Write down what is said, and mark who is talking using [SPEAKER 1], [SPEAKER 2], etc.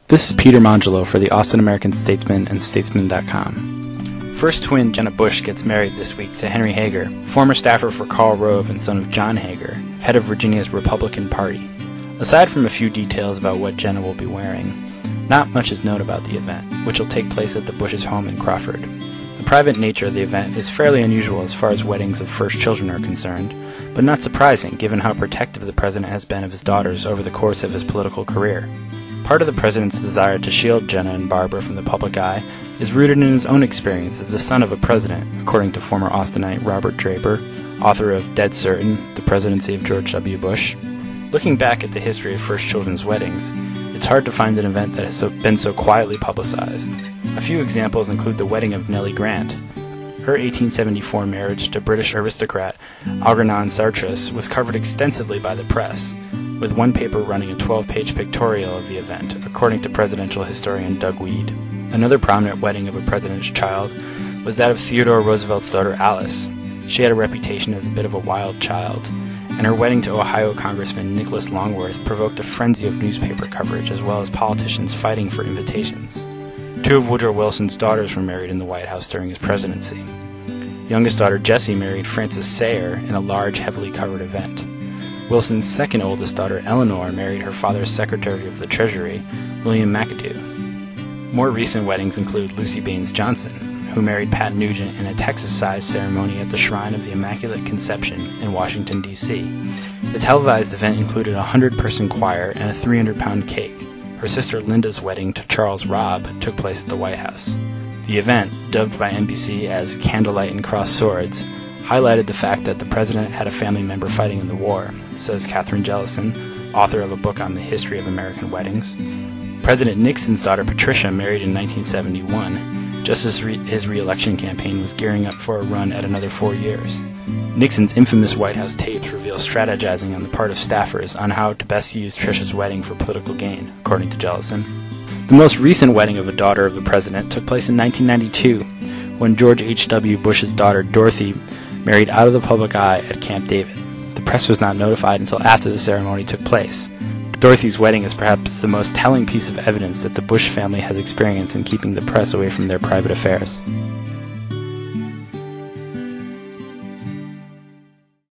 [SPEAKER 1] This is Peter Mongillo for the Austin American-Statesman and Statesman.com. First twin Jenna Bush gets married this week to Henry Hager, former staffer for Karl Rove and son of John Hager, head of Virginia's Republican Party. Aside from a few details about what Jenna will be wearing, not much is known about the event, which will take place at the Bush's home in Crawford. The private nature of the event is fairly unusual as far as weddings of first children are concerned, but not surprising given how protective the president has been of his daughters over the course of his political career. Part of the president's desire to shield Jenna and Barbara from the public eye is rooted in his own experience as the son of a president, according to former Austinite Robert Draper, author of Dead Certain, The Presidency of George W. Bush. Looking back at the history of first children's weddings, it's hard to find an event that has been so quietly publicized. A few examples include the wedding of Nellie Grant. Her 1874 marriage to British aristocrat Algernon Chartres was covered extensively by the press, with one paper running a 12-page pictorial of the event, according to presidential historian Doug Weed. Another prominent wedding of a president's child was that of Theodore Roosevelt's daughter Alice. She had a reputation as a bit of a wild child, and her wedding to Ohio Congressman Nicholas Longworth provoked a frenzy of newspaper coverage as well as politicians fighting for invitations. Two of Woodrow Wilson's daughters were married in the White House during his presidency. Youngest daughter Jessie married Francis Sayer in a large, heavily covered event. Wilson's second oldest daughter Eleanor married her father's Secretary of the Treasury, William McAdoo. More recent weddings include Lucy Baines Johnson, who married Pat Nugent in a Texas-sized ceremony at the Shrine of the Immaculate Conception in Washington, D.C. The televised event included a 100-person choir and a 300-pound cake. Her sister Linda's wedding to Charles Robb took place at the White House. The event, dubbed by NBC as Candlelight and Cross Swords, highlighted the fact that the president had a family member fighting in the war, says Catherine Jellison, author of a book on the history of American weddings. President Nixon's daughter Patricia married in 1971, just as his re-election campaign was gearing up for a run at another 4 years. Nixon's infamous White House tapes reveal strategizing on the part of staffers on how to best use Tricia's wedding for political gain, according to Jellison. The most recent wedding of a daughter of the president took place in 1992, when George H.W. Bush's daughter Dorothy married out of the public eye at Camp David. The press was not notified until after the ceremony took place. Dorothy's wedding is perhaps the most telling piece of evidence that the Bush family has experience in keeping the press away from their private affairs.